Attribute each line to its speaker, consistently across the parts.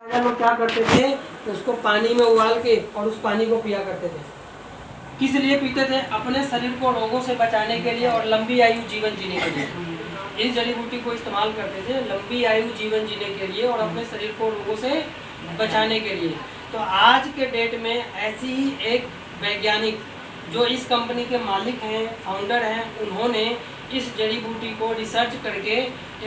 Speaker 1: हम लोग क्या करते थे, उसको पानी में उबाल के और उस पानी को पिया करते थे। किस लिए पीते थे? अपने शरीर को रोगों से बचाने के लिए और लंबी आयु जीवन जीने के लिए। इस जड़ी बूटी को इस्तेमाल करते थे लंबी आयु जीवन जीने के लिए और अपने शरीर को रोगों से बचाने के लिए। तो आज के डेट में ऐसी ही एक वैज्ञानिक जो इस कंपनी के मालिक हैं, फाउंडर हैं, उन्होंने इस जड़ी बूटी को रिसर्च करके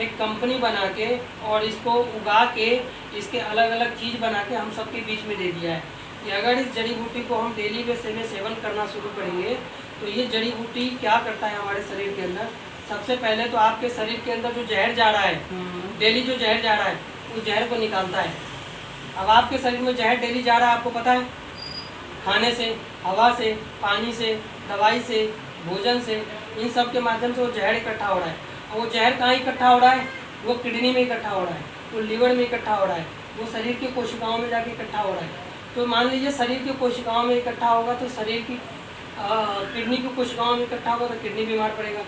Speaker 1: एक कंपनी बना के और इसको उगा के इसके अलग अलग चीज़ बना के हम सबके बीच में दे दिया है कि अगर इस जड़ी बूटी को हम डेली बेसिस में सेवन करना शुरू करेंगे तो ये जड़ी बूटी क्या करता है हमारे शरीर के अंदर। सबसे पहले तो आपके शरीर के अंदर जो जहर जा रहा है, डेली जो जहर जा रहा है, उस जहर को निकालता है। अब आपके शरीर में जहर डेली जा रहा है, आपको पता है, खाने से, हवा से, पानी से, दवाई से, भोजन से, इन सब के माध्यम से वो जहर इकट्ठा हो रहा है। और वो जहर कहाँ इकट्ठा हो रहा है? वो किडनी में इकट्ठा हो रहा है, वो लीवर में इकट्ठा हो रहा है, वो शरीर की कोशिकाओं में जाके इकट्ठा हो रहा है। तो मान लीजिए शरीर की कोशिकाओं में इकट्ठा होगा तो शरीर की किडनी की कोशिकाओं में इकट्ठा होगा तो किडनी बीमार पड़ेगा,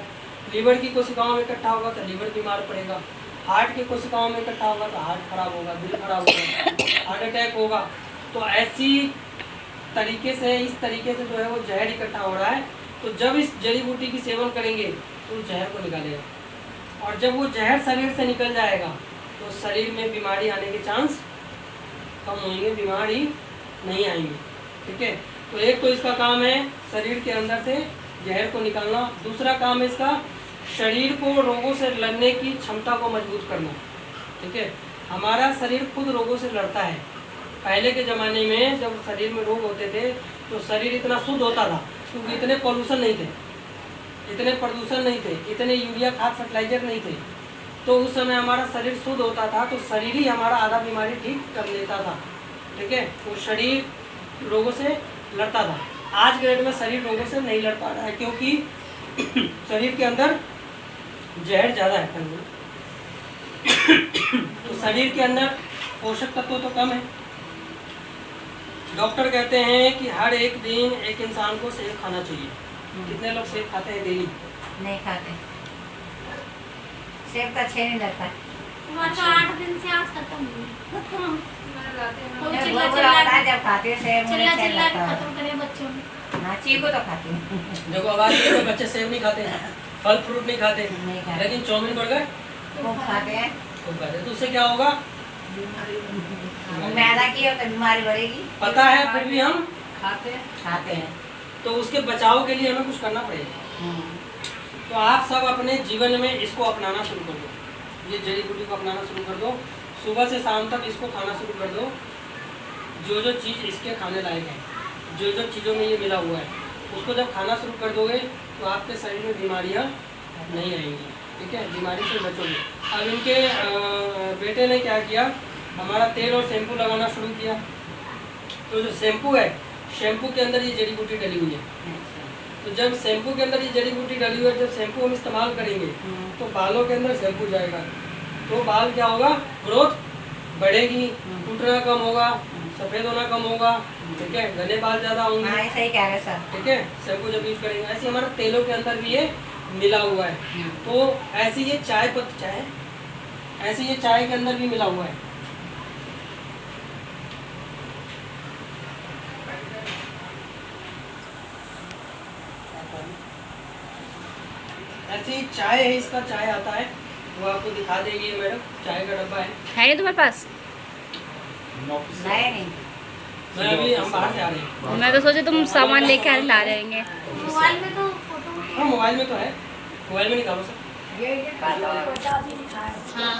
Speaker 1: लीवर की कोशिकाओं में इकट्ठा होगा तो लीवर बीमार पड़ेगा, हार्ट की कोशिकाओं में इकट्ठा होगा तो हार्ट खराब होगा, दिल खराब होगा, हार्ट अटैक होगा। तो ऐसी तरीके से, इस तरीके से जो है वो जहर इकट्ठा हो रहा है। तो जब इस जड़ी बूटी की सेवन करेंगे तो जहर को निकालेगा और जब वो जहर शरीर से निकल जाएगा तो शरीर में बीमारी आने के चांस कम होंगे, बीमारी नहीं आएंगे। ठीक है, तो एक तो इसका काम है शरीर के अंदर से जहर को निकालना, दूसरा काम है इसका शरीर को रोगों से लड़ने की क्षमता को मजबूत करना। ठीक है, हमारा शरीर खुद रोगों से लड़ता है। पहले के ज़माने में जब शरीर में रोग होते थे तो शरीर इतना शुद्ध होता था क्योंकि इतने पॉल्यूशन नहीं थे, इतने प्रदूषण नहीं थे, इतने यूरिया खाद फर्टिलाइजर नहीं थे। तो उस समय हमारा शरीर शुद्ध होता था तो शरीर ही हमारा आधा बीमारी ठीक कर लेता था। ठीक है, तो शरीर रोगों से लड़ता था। आज के डेट में शरीर रोगों से नहीं लड़ पा रहा है क्योंकि शरीर के अंदर जहर ज़्यादा है। तो शरीर के अंदर पोषक तत्व तो कम है। डॉक्टर कहते हैं कि हर एक दिन एक इंसान को सेब खाना चाहिए। कितने लोग सेब खाते हैं डेली?
Speaker 2: नहीं खाते, सेब का अच्छे नहीं लगता।
Speaker 3: तो 8 दिन से आज खत्म हुई।
Speaker 2: जब खाते हैं सेब मुझे अच्छा लगता है।
Speaker 3: खत्म करे बच्चों ने।
Speaker 2: हाँ, चीकू तो खाते हैं।
Speaker 1: देखो आवाज ये है, बच्चे सेब नहीं खाते हैं, फल फ्रूट नहीं खाते,
Speaker 2: नहीं खाते।
Speaker 1: लेकिन चाउमीन बर्गर
Speaker 2: खूब खाते हैं।
Speaker 1: खूब खाते हैं। तो उससे क्या होगा?
Speaker 2: मैदा की हो तो बीमारी बढ़ेगी।
Speaker 1: पता है फिर भी हम
Speaker 2: खाते हैं।
Speaker 1: तो उसके बचाव के लिए हमें कुछ करना पड़ेगा। तो आप सब अपने जीवन में इसको अपनाना शुरू कर दो, ये जड़ी बूटी को अपनाना शुरू कर दो। सुबह से शाम तक इसको खाना शुरू कर दो। जो जो चीज़ इसके खाने लायक है, जो जो चीज़ों में ये मिला हुआ है, उसको जब खाना शुरू कर दोगे तो आपके शरीर में बीमारियाँ नहीं आएंगी। ठीक है, बीमारी से बचोगे। अब इनके बेटे ने क्या किया, हमारा तेल और शैम्पू लगाना शुरू किया। तो जो शैम्पू है, शैम्पू के अंदर ये जड़ी बूटी डली हुई है। तो जब शैम्पू के अंदर ये जड़ी बूटी डली हुई है, जब शैम्पू हम इस्तेमाल करेंगे तो बालों के अंदर शैम्पू जाएगा तो बाल क्या होगा, ग्रोथ बढ़ेगी, टूटना कम होगा, सफ़ेद होना कम होगा। ठीक है, घने बाल ज़्यादा होंगे।
Speaker 2: हाँ, सही कह रहे सर।
Speaker 1: ठीक है, शैम्पू जब यूज करेंगे। ऐसे हमारे तेलों के अंदर भी ये मिला हुआ है। तो ऐसे ये चाय पत्ती, चाय ऐसे ये चाय के अंदर भी मिला हुआ है। ऐसी चाय है, इसका चाय आता है, वो आपको दिखा देगी मैडम। चाय का डब्बा है
Speaker 3: नहीं तुम्हारे पास?
Speaker 2: नहीं,
Speaker 1: मैं अभी हम बाहर से आ रहे हैं।
Speaker 3: मैं तो सोचे तुम सामान लेके ला रहेंगे।
Speaker 1: मोबाइल में तो फोटो, हाँ मोबाइल में तो है, मोबाइल में निकालो सर।
Speaker 2: ये
Speaker 3: हाँ।